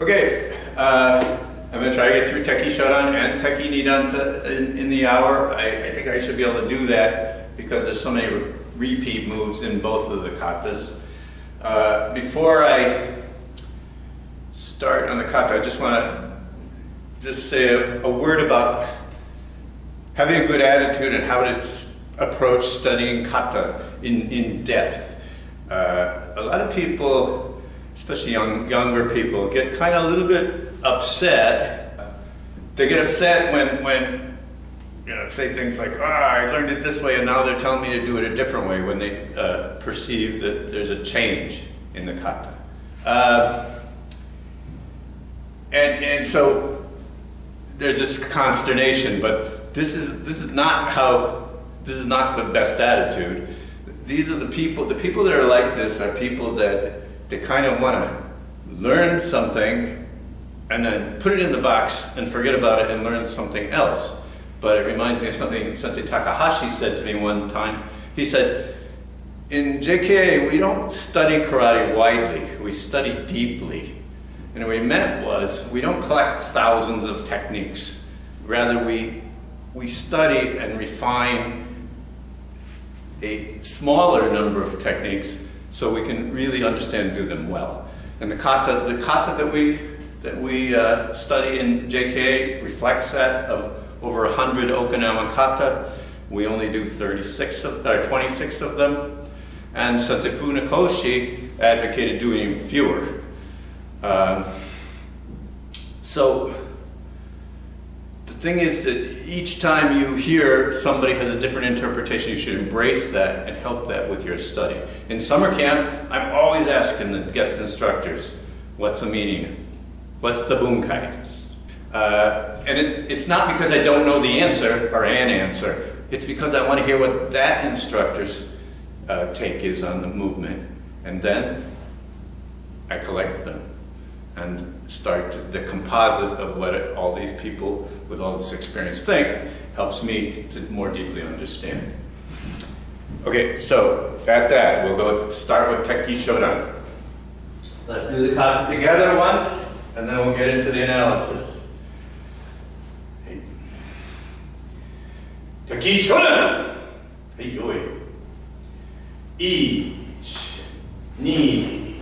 Okay, I'm going to try to get through Tekki Shodan and Tekki Nidan in the hour. I think I should be able to do that because there's so many repeat moves in both of the katas. Before I start on the kata, I just want to say a word about having a good attitude and how to approach studying kata in depth. A lot of people, especially younger people, get kind of a little bit upset. They get upset when say things like, I learned it this way and now they're telling me to do it a different way, when they perceive that there's a change in the kata. And so there's this consternation, but this is not the best attitude. These are the people that are like this are people that they kind of want to learn something and then put it in the box and forget about it and learn something else. But it reminds me of something Sensei Takahashi said to me one time. He said, in JKA we don't study karate widely, we study deeply. And what he meant was, we don't collect thousands of techniques. Rather, we study and refine a smaller number of techniques so we can really understand and do them well. And the kata that we study in JKA reflects that. Of over 100 Okinawan kata, we only do 26 of them. And Sensei Funakoshi advocated doing fewer. So the thing is that each time you hear somebody has a different interpretation, you should embrace that and help that with your study. In summer camp, I'm always asking the guest instructors, what's the meaning? What's the bunkai? And it's not because I don't know the answer or an answer. It's because I want to hear what that instructor's take is on the movement. And then I collect them and start the composite of what all these people with all this experience think helps me to more deeply understand. Okay, so at that, we'll start with Tekki Shodan. Let's do the kata together once, and then we'll get into the analysis. Tekki Shodan! Ich, ni,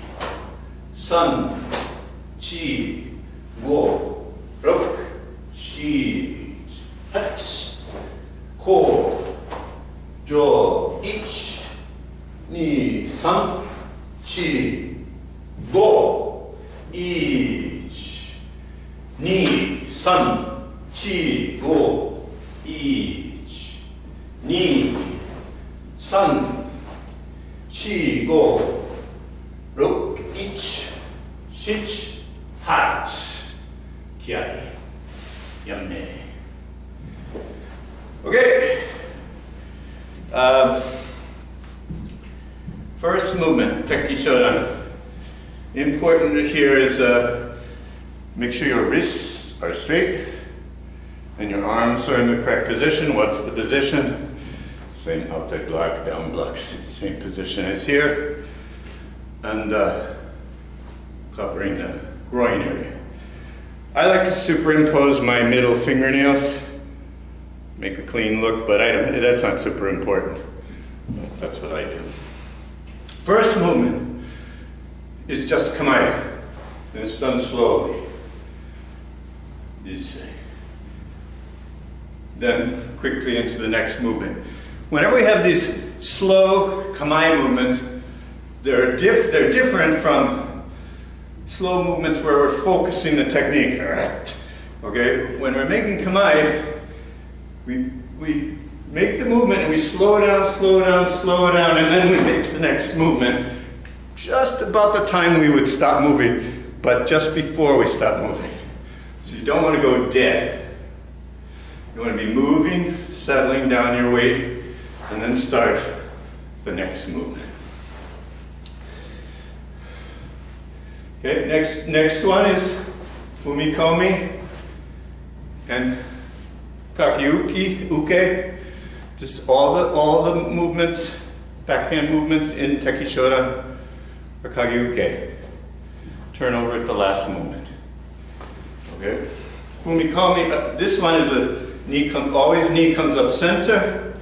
san, chi, wo, rok, shi, hach, ko, jo, ich, ni, san, chi, go, ich, ni, san, chi, go, ich, ni, san, chi, go, rok, ich, shich, hat, kiai, yamne. Okay. First movement, Tekki Shodan. Important here is make sure your wrists are straight and your arms are in the correct position. What's the position? Same outside block, down blocks, same position as here. And covering the groin area. I like to superimpose my middle fingernails, make a clean look, but that's not super important. That's what I do. First movement is just kamae, and it's done slowly. This way. Then quickly into the next movement. Whenever we have these slow kamae movements, they're different from slow movements where we're focusing the technique. Okay, when we're making kamae, we make the movement and we slow down, and then we make the next movement just about the time we would stop moving, but just before we stop moving. So you don't want to go dead. You want to be moving, settling down your weight, and then start the next movement. Okay, next one is Fumikomi and Kakuzu uke. Just all the movements, backhand movements in Tekki Shodan or Kakuzu. Turn over at the last moment. Okay. Fumikami, this one is a always knee comes up center,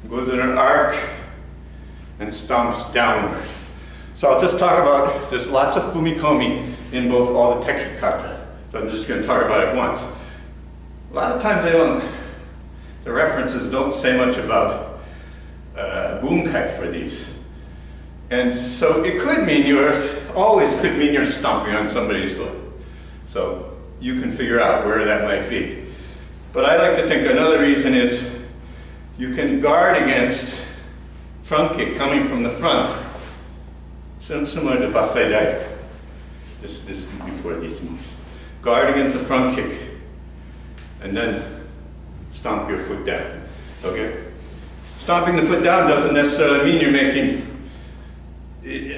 goes in an arc, and stomps downward. So I'll just talk about, there's lots of fumikomi in both all the Tekki Kata. So I'm just going to talk about it once. A lot of times the references don't say much about bunkai for these. And so it could mean always could mean you're stomping on somebody's foot. So you can figure out where that might be. But I like to think another reason is you can guard against front kick coming from the front, similar to Basai Dai. This before these moves. Guard against the front kick, and then stomp your foot down. Okay? Stomping the foot down doesn't necessarily mean you're making. It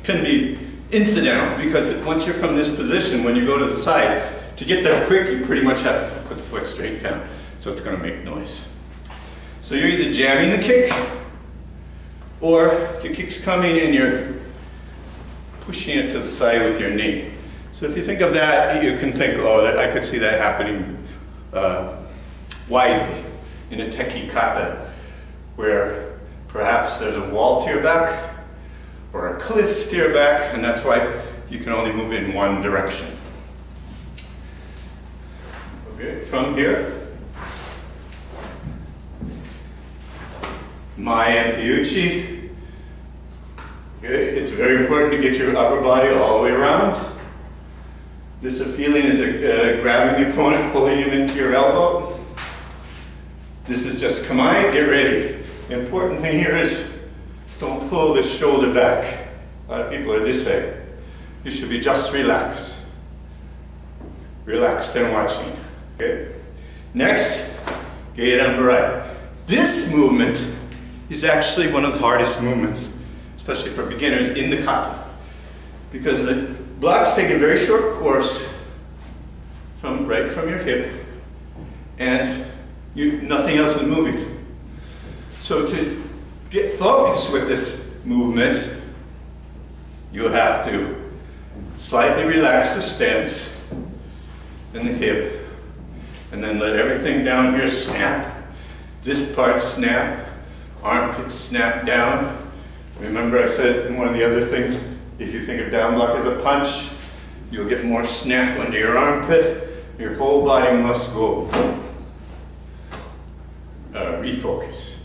can be incidental, because once you're from this position, when you go to the side, to get there quick, you pretty much have to put the foot straight down, so it's going to make noise. So you're either jamming the kick, or the kick's coming and you're pushing it to the side with your knee. So if you think of that, you can think, oh, I could see that happening widely in a Tekki Kata, where perhaps there's a wall to your back, or a cliff to your back, and that's why you can only move in one direction. Okay, from here, Mai and Piuchi. Okay, it's very important to get your upper body all the way around. This feeling is grabbing the opponent, pulling him into your elbow. This is just kamae, get ready. The important thing here is don't pull the shoulder back. A lot of people are this way. You should be just relaxed. Relaxed and watching. Okay. Next, Geiran Barai. This movement is actually one of the hardest movements, especially for beginners in the kata, because the blocks take a very short course right from your hip, and nothing else is moving. So to get focused with this movement, you have to slightly relax the stance in the hip, and then let everything down here snap. This part snap, armpit snap down. Remember I said one of the other things, if you think of down block as a punch, you'll get more snap under your armpit. Your whole body must go refocus.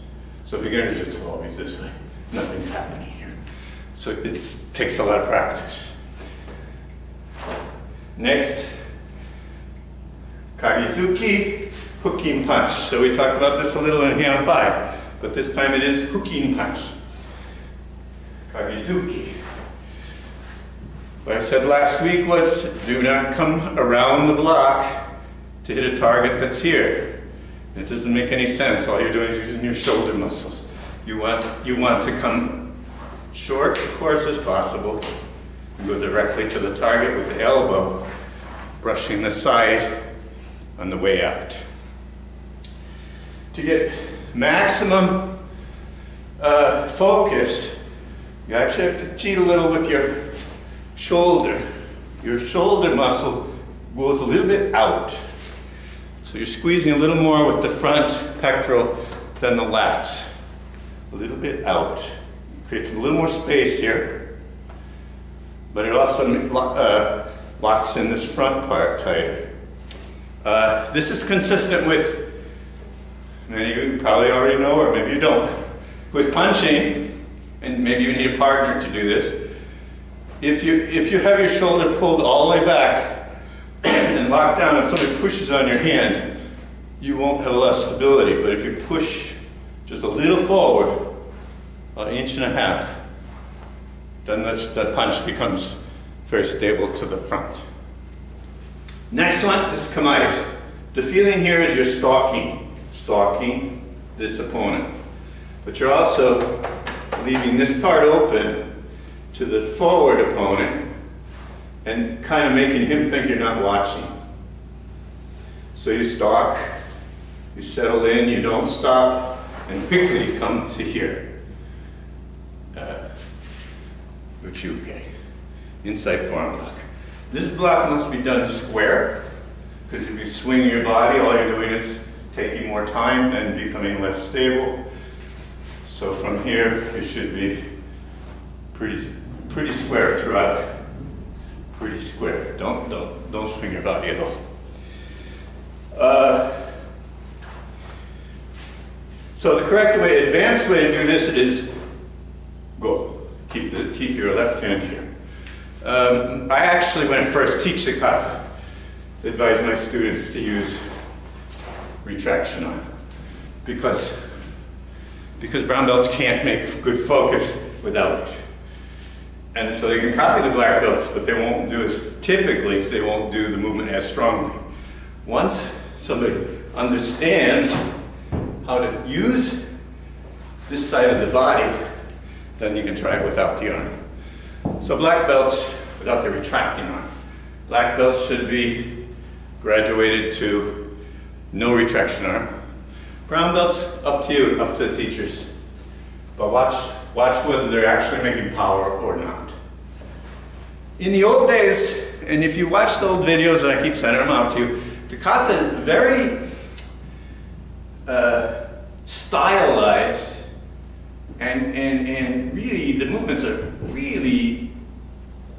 So beginners just always this way. Nothing's happening here. So it takes a lot of practice. Next, Kakuzu, hooking punch. So we talked about this a little in Heian 5, but this time it is hooking punch. Kakuzu. What I said last week was, do not come around the block to hit a target that's here. It doesn't make any sense. All you're doing is using your shoulder muscles. You want to come short, of course, as possible, and go directly to the target with the elbow, brushing the side on the way out. To get maximum focus, you actually have to cheat a little with your shoulder. Your shoulder muscle goes a little bit out. So you're squeezing a little more with the front pectoral than the lats. A little bit out. Creates a little more space here, but it also locks in this front part tighter. This is consistent with, many of you probably already know, or maybe you don't, with punching, and maybe you need a partner to do this. If you have your shoulder pulled all the way back and locked down and somebody pushes on your hand, you won't have a lot of stability. But if you push just a little forward, about 1.5 inches, then that punch becomes very stable to the front. Next one is kamae. The feeling here is you're stalking this opponent. But you're also leaving this part open to the forward opponent and kind of making him think you're not watching. So you stalk, you settle in, you don't stop, and quickly come to here. Uchiuke, inside forearm block. This block must be done square, because if you swing your body, all you're doing is taking more time and becoming less stable. So from here, it should be pretty square throughout. Pretty square. Don't swing your body at all. So the correct way, advanced way to do this is go. Keep your left hand here. I actually, when I first teach the kata, advise my students to use retraction arm because brown belts can't make good focus without it. And so they can copy the black belts, but they won't do they won't do the movement as strongly. Once somebody understands how to use this side of the body, then you can try it without the arm. So black belts without the retracting arm. Black belts should be graduated to no retraction arm. Brown belts, up to you, up to the teachers. But watch whether they're actually making power or not. In the old days, and if you watch the old videos, and I keep sending them out to you, the kata is very stylized, and really the movements are really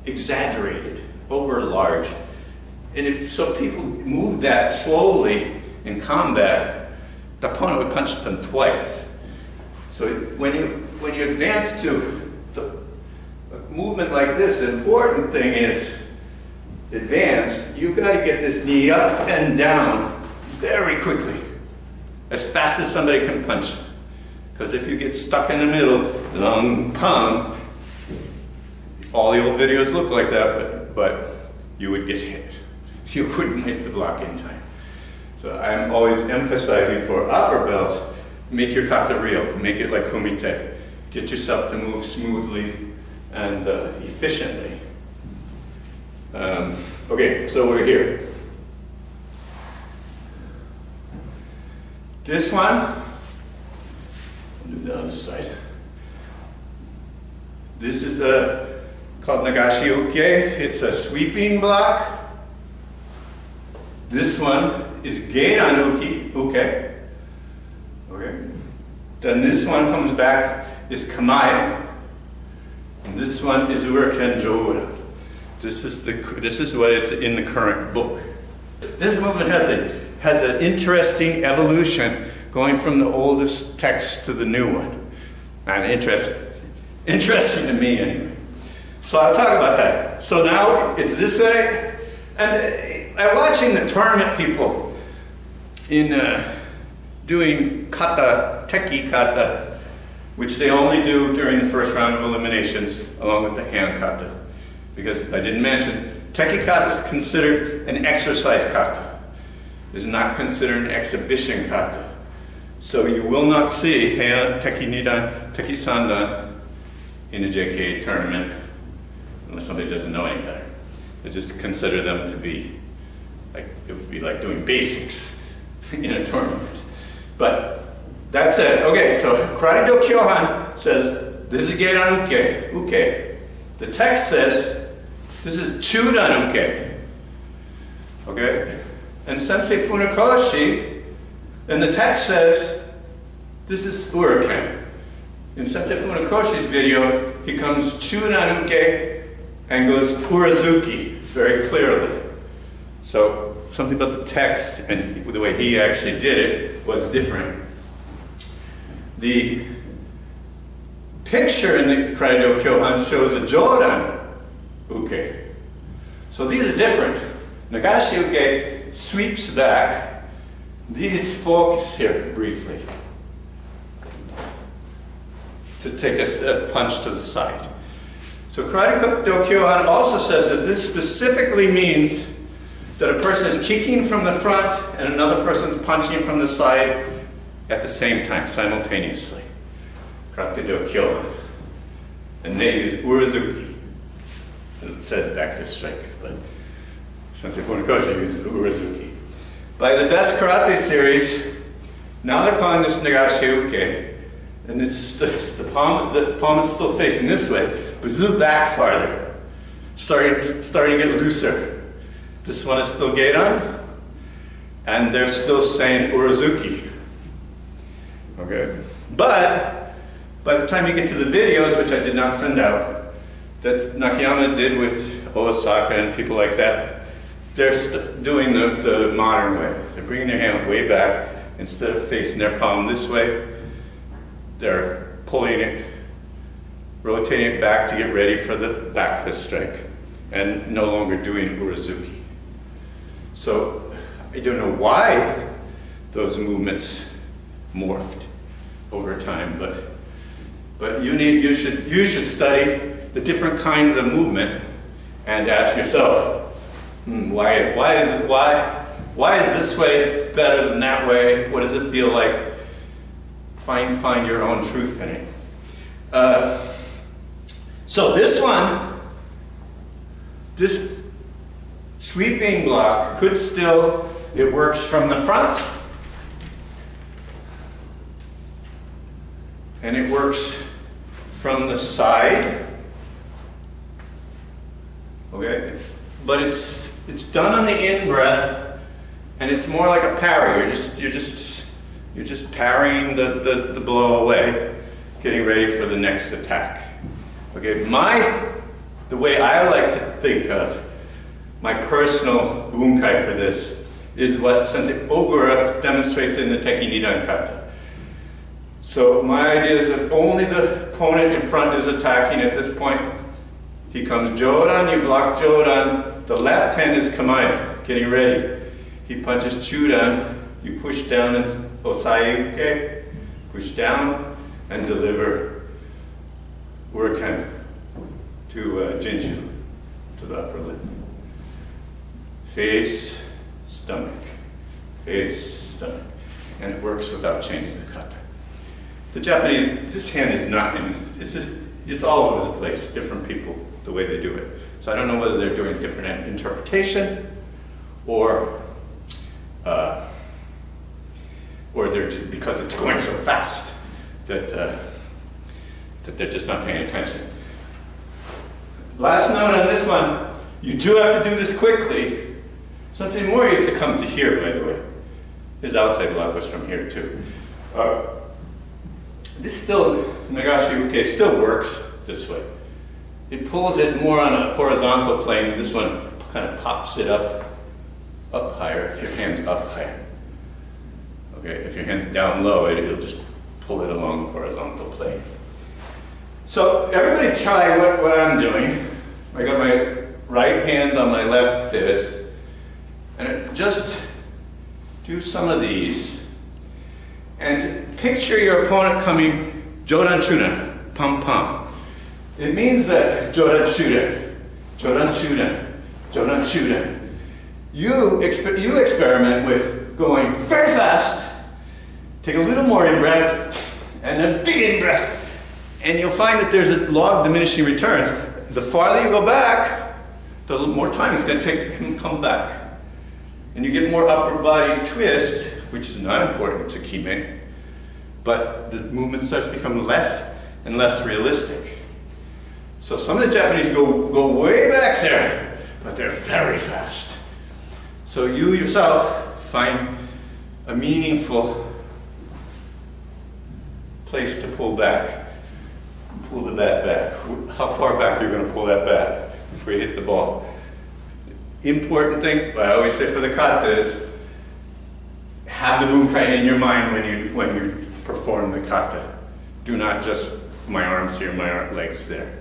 exaggerated, over large. And if so people move that slowly in combat, the opponent would punch them twice. So when you advance to a movement like this, the important thing is advance, you've got to get this knee up and down very quickly, as fast as somebody can punch. Because if you get stuck in the middle, long pong, all the old videos look like that, but you would get hit. You couldn't make the block in time. So I'm always emphasizing for upper belts, make your kata real, make it like kumite. Get yourself to move smoothly and efficiently. Okay, so we're here. This one, I'll do the other side. This is called Nagashi Uke. It's a sweeping block. This one is Geiran Uke. Okay. Then this one comes back is Kamae. And this one is Uraken Joura. This is what it's in the current book. This movement has an interesting evolution going from the oldest text to the new one. And interesting to me anyway. So I'll talk about that. So now it's this way, and I'm watching the tournament people in doing kata, Tekki kata, which they only do during the first round of eliminations, along with the hand kata. Because I didn't mention, Tekki kata is considered an exercise kata. Is not considered an exhibition kata. So you will not see hand, Tekki Nidan, Tekki Sandan in a JKA tournament, unless somebody doesn't know any better. They just consider them to be, like, it would be like doing basics in a tournament. But that's it. Okay, so Karate Do Kyohan says, this is Geiran Uke. The text says, this is Shodan Uke. Okay? And Sensei Funakoshi, and the text says, this is Uraken. In Sensei Funakoshi's video, he comes Shodan Uke and goes Urazuki very clearly. So something about the text and the way he actually did it was different. The picture in the Karate Do Kyohan shows a Jodan Uke. So these are different. Nagashi Uke sweeps back. These focus here briefly to take a punch to the side. So Karate Do Kyohan also says that this specifically means that a person is kicking from the front and another person's punching from the side at the same time, simultaneously. Karate Do Kyohan. And they use Urazuki. It says back fist strike, but Sensei Funakoshi uses Urazuki. By the Best Karate series, now they're calling this Nagashi Uke, and it's the palm is still facing this way, but it's a little back farther. starting to get looser. This one is still Geidan, and they're still saying Urazuki. Okay, but by the time you get to the videos, which I did not send out, that Nakayama did with Osaka and people like that, they're doing the modern way. They're bringing their hand way back. Instead of facing their palm this way, they're pulling it, rotating it back to get ready for the back fist strike, and no longer doing Urazuki. So I don't know why those movements morphed over time, but you should study the different kinds of movement and ask yourself, why is this way better than that way? What does it feel like? Find your own truth in it. So this one, this sweeping block could still, it works from the front, and it works from the side. Okay, but it's done on the in-breath, and it's more like a parry. You're just parrying the blow away, getting ready for the next attack. Okay, the way I like to think of my personal bunkai for this is what Sensei Ogura demonstrates in the Tekki Nidan Kata. So my idea is that only the opponent in front is attacking at this point. He comes Jodan, you block Jodan, the left hand is Kamae, getting ready. He punches Chudan, you push down and Osayuke, push down and deliver Uraken to Jinshu, to the upper lip. Face, stomach, face, stomach. And it works without changing the kata. The Japanese, this hand is not in, it's all over the place, different people, the way they do it. So I don't know whether they're doing different interpretation or they're just, because it's going so fast that they're just not paying attention. Last note on this one, you do have to do this quickly. Sensei Mori used to come to here, by the way. His outside block was from here too. This still, Nagashi Uke still works this way. It pulls it more on a horizontal plane. This one kind of pops it up higher, if your hand's up higher. Okay, if your hand's down low, it'll just pull it along the horizontal plane. So everybody try what I'm doing. I got my right hand on my left fist, and just do some of these, and picture your opponent coming Jodan Chudan, pam pam. It means that Jodan Chudan, Jodan Chudan, Jodan Chudan. You experiment with going very fast, take a little more in-breath, and then big in-breath. And you'll find that there's a law of diminishing returns. The farther you go back, the more time it's going to take to come back. And you get more upper body twist, which is not important to kime, but the movement starts to become less and less realistic. So some of the Japanese go way back there, but they're very fast. So you yourself find a meaningful place to pull back. Pull the bat back. How far back are you going to pull that bat before you hit the ball? Important thing, I always say for the kata is, have the bunkai in your mind when you perform the kata. Do not just, my arms here, my legs there.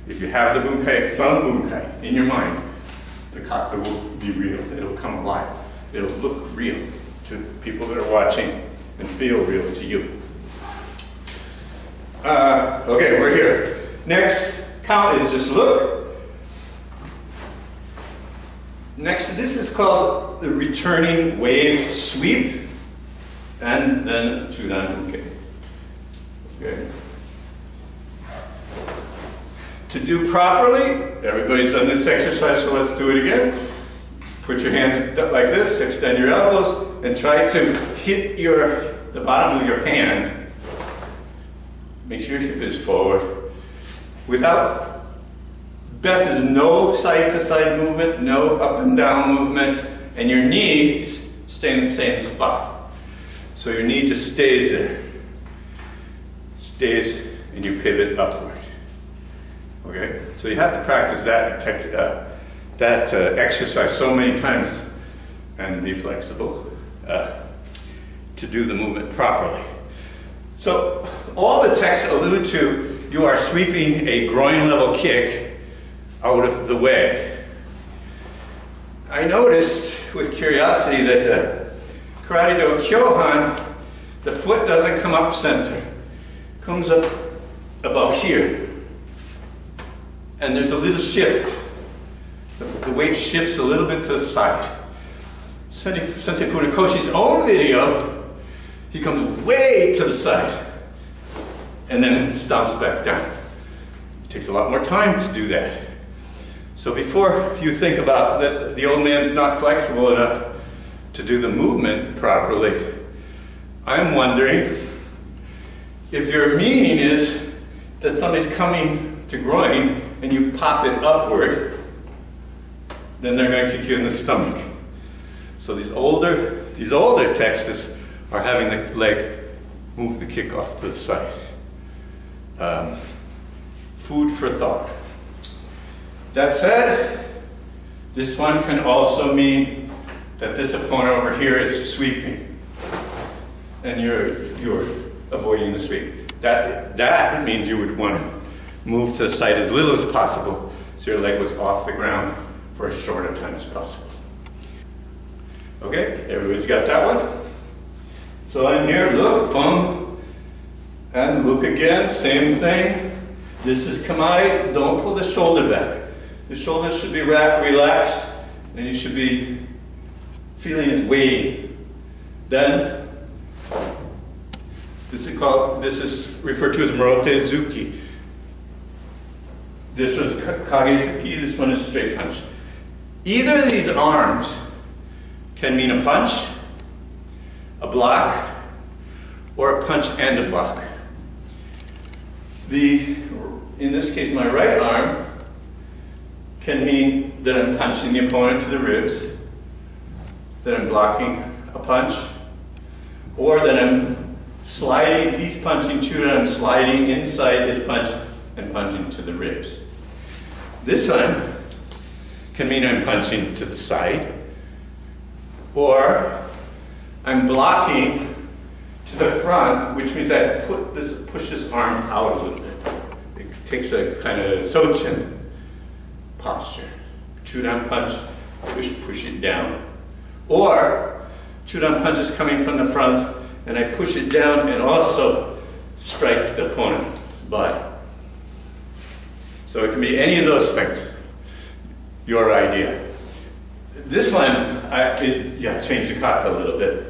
If you have the bunkai, some bunkai, in your mind, the kata will be real. It'll come alive. It'll look real to people that are watching and feel real to you. Okay, we're here. Next count is just look. Next, this is called the returning wave sweep, and then Chudan Uke. Okay. To do properly, everybody's done this exercise, so let's do it again. Put your hands like this, extend your elbows, and try to hit the bottom of your hand. Make sure your hip is forward without Best is no side-to-side movement, no up and down movement, and your knees stay in the same spot. So your knee just stays there. Stays, and you pivot upward. Okay? So you have to practice that exercise so many times and be flexible to do the movement properly. So all the texts allude to you are sweeping a groin level kick out of the way. I noticed with curiosity that the Karate Do Kyohan, the foot doesn't come up center. It comes up about here. And there's a little shift. The weight shifts a little bit to the side. Sensei Furikoshi's own video, he comes way to the side and then stomps back down. It takes a lot more time to do that. So before you think about that the old man's not flexible enough to do the movement properly, I'm wondering if your meaning is that somebody's coming to groin and you pop it upward, then they're going to kick you in the stomach. So these older texts are having the leg move the kick off to the side. Food for thought. That said, this one can also mean that this opponent over here is sweeping, and you're avoiding the sweep. That means you would want to move to the side as little as possible, so your leg was off the ground for as short a time as possible. Okay, everybody's got that one? So I'm here, look, boom, and look again, same thing. This is Kamae, don't pull the shoulder back. The shoulders should be relaxed, and you should be feeling it's weighting. Then, this is referred to as Marathi Azuki. This was Kagezuki, this one is straight punch. Either of these arms can mean a punch, a block, or a punch and a block. In this case, my right arm can mean that I'm punching the opponent to the ribs, that I'm blocking a punch, or that I'm sliding, he's punching Shodan, I'm sliding inside his punch and punching to the ribs. This one can mean I'm punching to the side, or I'm blocking to the front, which means I push this arm out a little bit. It takes a kind of Sochin posture. Shodan punch, push it down. Or Shodan punch is coming from the front, and I push it down and also strike the opponent's body. So it can be any of those things. Your idea. This one, you have to change the kata a little bit.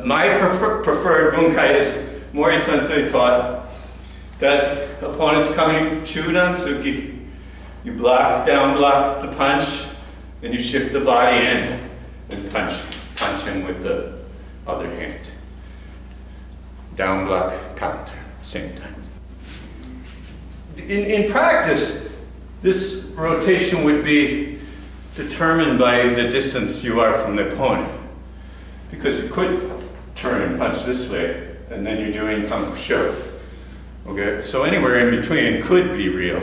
My preferred bunkai is Mori Sensei taught that opponent's coming Shodan Tsuki. You block the punch, then you shift the body in and punch him with the other hand. Down block, counter, same time. In practice, this rotation would be determined by the distance you are from the opponent. Because you could turn and punch this way, and then you're doing Kakuzu. Okay, so anywhere in between could be real.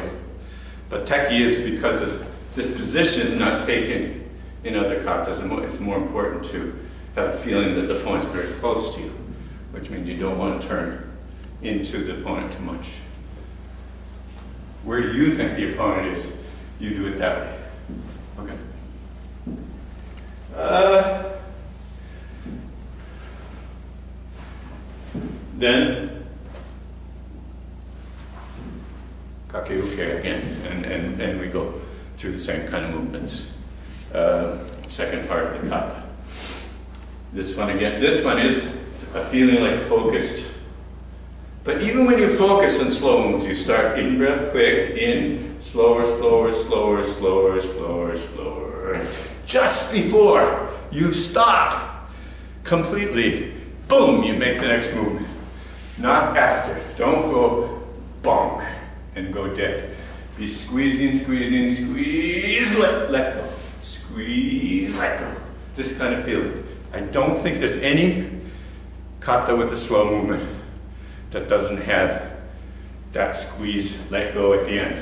But Tekki is because of this position is not taken in other katas. It's more important to have a feeling that the opponent's very close to you, which means you don't want to turn into the opponent too much. Where do you think the opponent is? You do it that way. Okay. Then Kakeuke again, and we go through the same kind of movements. Second part of the kata. This one again, this one is a feeling like focused. But even when you focus on slow moves, you start in breath quick, in, slower, slower, slower, slower, slower, slower. Just before you stop completely, boom, you make the next movement. Not after. Don't go bonk and go dead. Be squeezing, squeezing, squeeze, let go. Squeeze, let go. This kind of feeling. I don't think there's any kata with the slow movement that doesn't have that squeeze, let go at the end.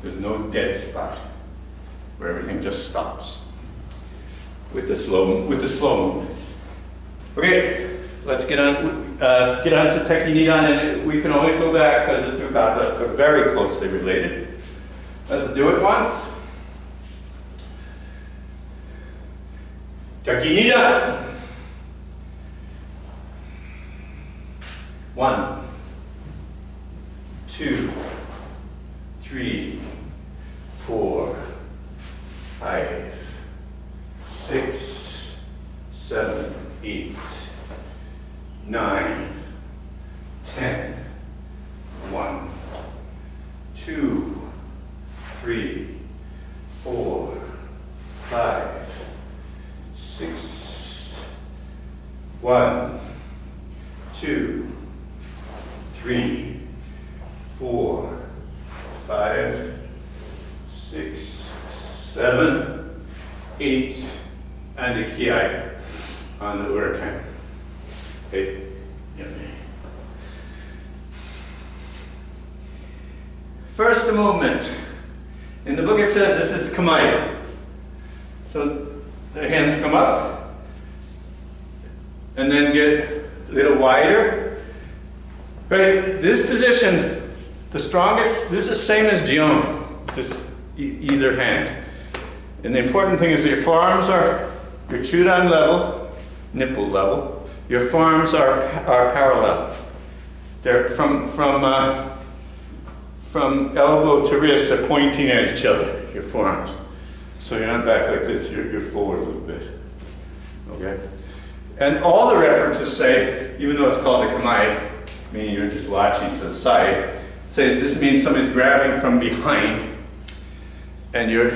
There's no dead spot where everything just stops with the slow movements. Okay, let's get on to Tekki Nidan, and we can always go back because the two kata are very closely related. Let's do it once. Tekki Nidan. 1, 2, 3, 4, 5, 6, 7, 8, 9, 10. 1, 2, 3, 4, 5, 6. 1, 2, 3, 4, 5, 6, 7, 8, and the kiai on the urakan. Okay. First, the movement. In the book it says this is kamae. So the hands come up and then get a little wider. Right, this position, the strongest, this is the same as jion, just either hand. And the important thing is that your forearms are your chudan level, nipple level. Your forearms are parallel. They're from elbow to wrist, they're pointing at each other, your forearms. So you're not back like this, you're forward a little bit. Okay? And all the references say, even though it's called a kamae, meaning you're just watching to the side, say this means somebody's grabbing from behind and you're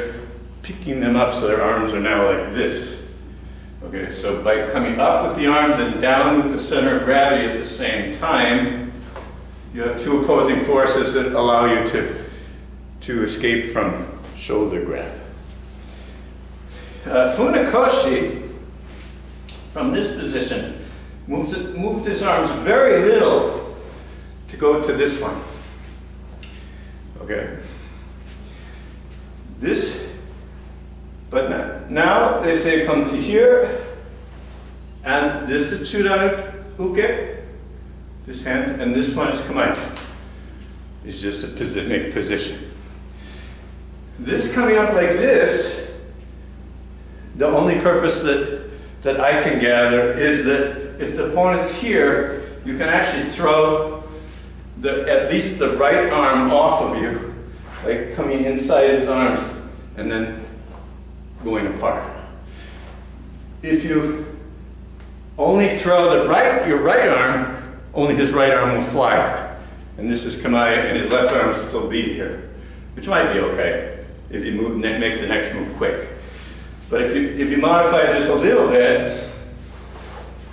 picking them up so their arms are now like this. Okay, so by coming up with the arms and down with the center of gravity at the same time, you have two opposing forces that allow you to escape from shoulder grab. Funakoshi, from this position, moved his arms very little to go to this one. Okay. This, but now they say come to here, and this is chudan uke, this hand, and this one is kamae. It's just a make position. This coming up like this, the only purpose that I can gather is that if the opponent's here, you can actually throw at least the right arm off of you, like coming inside his arms and then going apart. If you only throw your right arm, only his right arm will fly. And this is kamae, and his left arm will still be here, which might be okay if you make the next move quick. But if you modify it just a little bit,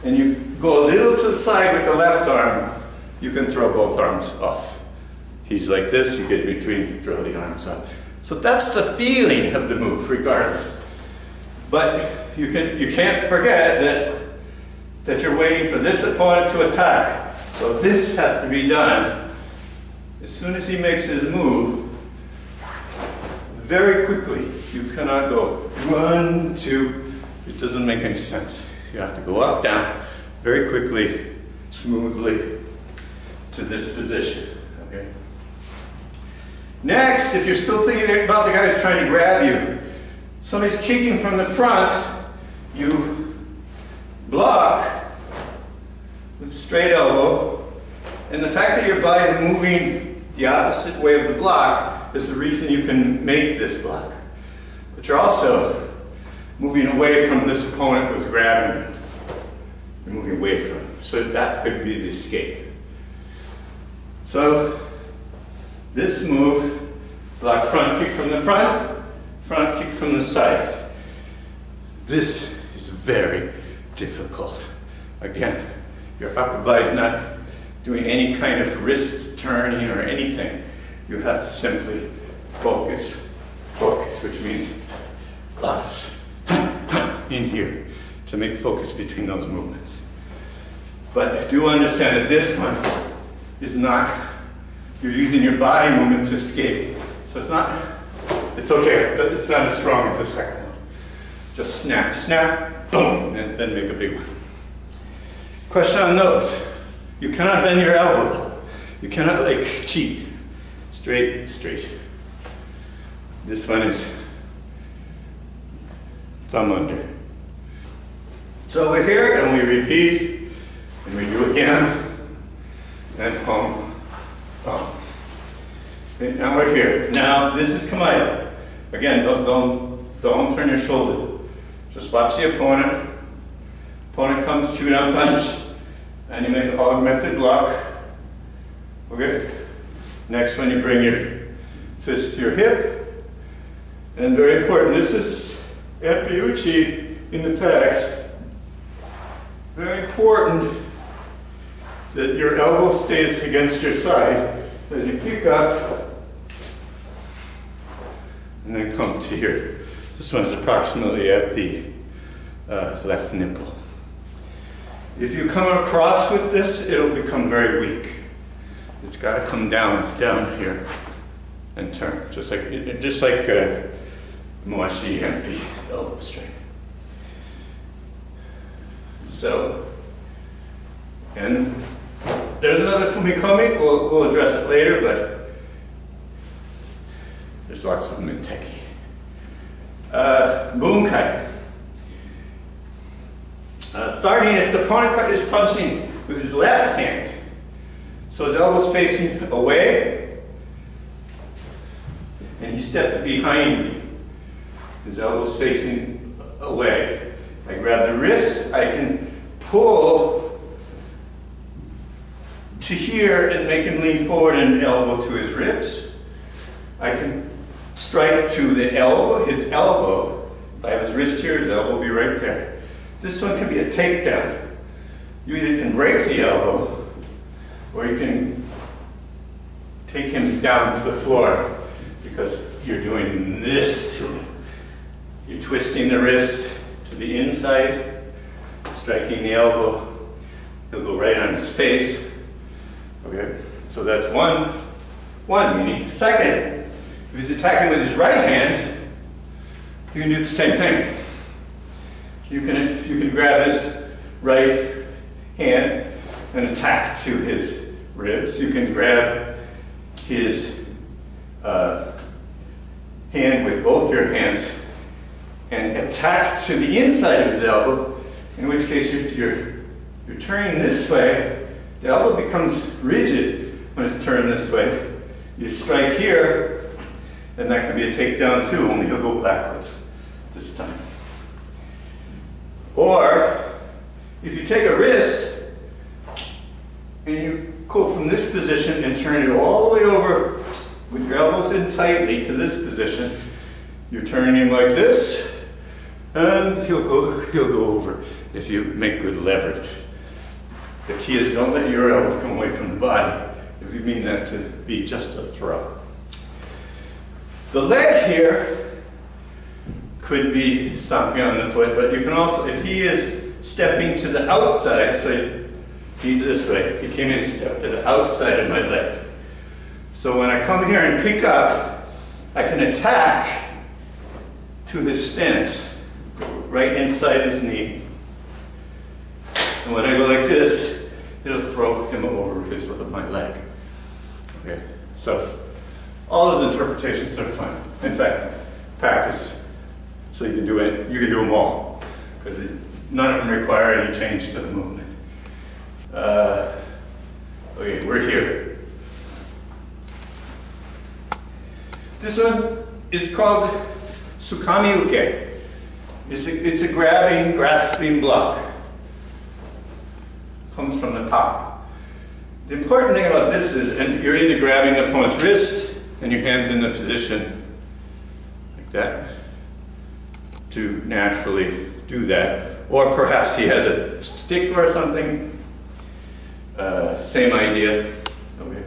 and you go a little to the side with the left arm, you can throw both arms off. He's like this, you get in between, throw the arms up. So that's the feeling of the move, regardless. But you can't forget that you're waiting for this opponent to attack. So this has to be done as soon as he makes his move, very quickly. You cannot go 1, 2. It doesn't make any sense. You have to go up, down, very quickly, smoothly to this position. Okay. Next, if you're still thinking about the guy who's trying to grab you, somebody's kicking from the front, you block with straight elbow, and the fact that your body is moving the opposite way of the block is the reason you can make this block. But you're also moving away from this opponent who's grabbing you. You're moving away from him. So that could be the escape. So this move, block front kick from the front kick from the side. This is very difficult. Again, your upper body's not doing any kind of wrist turning or anything. You have to simply focus, focus, which means a lot of in here to make focus between those movements. But do understand that this one is not, you're using your body movement to escape. So it's not, it's okay, but it's not as strong as the second one. Just snap, snap, boom, and then make a big one. Question on those. You cannot bend your elbow. You cannot like cheat. Straight, straight. This one is thumb under. So we're here and we repeat and we do again. And pump, pump. Okay, now we're here. Now this is Kamae. Again, don't turn your shoulder. Just watch the opponent. Opponent comes, shoot down punch, and you make an augmented block. Okay? Next one, you bring your fist to your hip. And very important, this is at Biuchi in the text. Very important that your elbow stays against your side as you pick up and then come to here. This one's approximately at the left nipple. If you come across with this, it'll become very weak. It's got to come down here and turn, just like Moashi MP elbow strike. So, and there's another Fumikomi. We'll address it later, but there's lots of them in Tekki. Bunkai. Starting if the opponent is punching with his left hand, so his elbow's facing away, and he stepped behind me. His elbow's facing away. I grab the wrist, I can pull to here and make him lean forward and elbow to his ribs. I can strike to the elbow, his elbow. If I have his wrist here, his elbow will be right there. This one can be a takedown. You either can break the elbow, or you can take him down to the floor because you're doing this to him. You're twisting the wrist to the inside, striking the elbow. He'll go right on his face. Okay, so that's one meaning. Second, if he's attacking with his right hand, you can do the same thing. You can grab his right hand and attack to his ribs. You can grab his hand with both your hands and attack to the inside of his elbow, in which case you're turning this way. The elbow becomes rigid when it's turned this way. You strike here, and that can be a takedown too, only he'll go backwards this time. Or, if you take a wrist, and you go from this position and turn it all the way over with your elbows in tightly to this position, you're turning him like this, and he'll go over if you make good leverage. The key is don't let your elbows come away from the body if you mean that to be just a throw. The leg here could be stomping on the foot, but you can also, if he is stepping to the outside, so he's this way, he came in and stepped to the outside of my leg. So when I come here and pick up, I can attack to his stance, right inside his knee. And when I go like this, it'll throw him over my leg. Okay, so all those interpretations are fine. In fact, practice so you can do it. You can do them all because none of them require any change to the movement. Okay, we're here. This one is called Tsukami Uke. It's a grabbing, grasping block. Comes from the top. The important thing about this is, and you're either grabbing the opponent's wrist and your hand's in the position like that to naturally do that, or perhaps he has a stick or something. Same idea. Okay.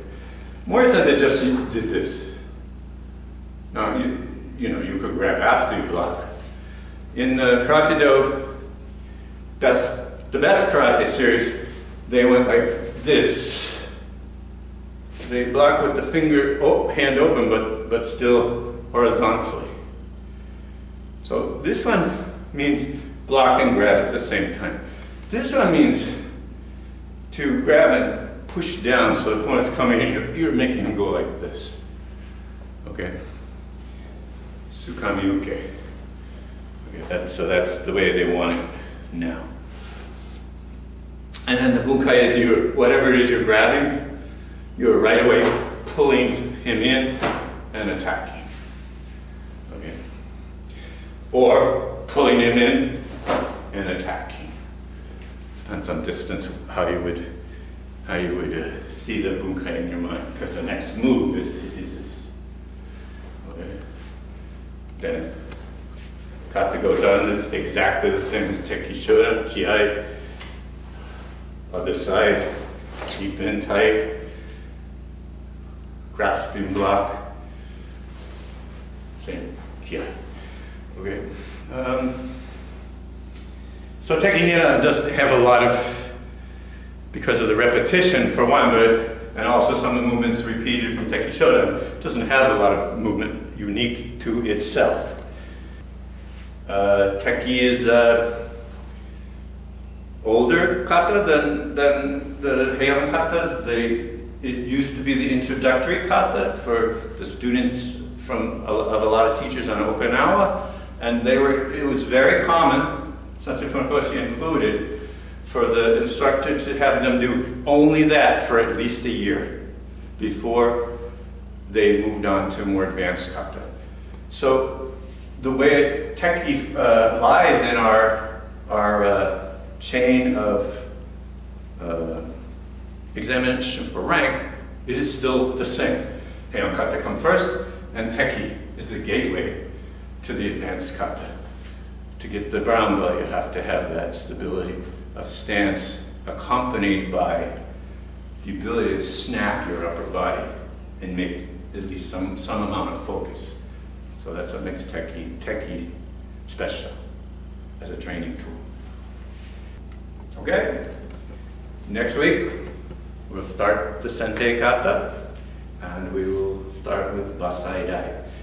More sense it just did this. Now, you know, you could grab after you block. In the Karate Do, the best karate series, they went like this. They block with the hand open, but still horizontally. So this one means block and grab at the same time. This one means to grab and push down so the opponent's coming in, you're making him go like this. Okay? Tsukami uke. Okay, so that's the way they want it now. And then the bunkai is whatever it is you're grabbing, you're right away pulling him in and attacking. Okay? Or pulling him in and attacking. Depends on distance, how you would see the bunkai in your mind, because the next move is this. Okay. Then Kata goes on, it's exactly the same as Tekki Shodan, Kiai. Other side, keep in tight, grasping block, same, Kiai. Okay. So Tekki Nidan doesn't have a lot of, because of the repetition for one, and also some of the movements repeated from Tekki Shodan, doesn't have a lot of movement unique to itself. Tekki is older kata than the Heian katas. It used to be the introductory kata for the students of a lot of teachers on Okinawa, and it was very common, Sensei Funakoshi included, for the instructor to have them do only that for at least a year before they moved on to more advanced kata. So the way Tekki lies in our chain of examination for rank, it is still the same. Heian kata come first, and Tekki is the gateway to the advanced kata. To get the brown belt, you have to have that stability of stance accompanied by the ability to snap your upper body and make at least some amount of focus. So that's what makes Tekki special as a training tool. Okay? Next week, we'll start the Sente Kata, and we will start with Basai Dai.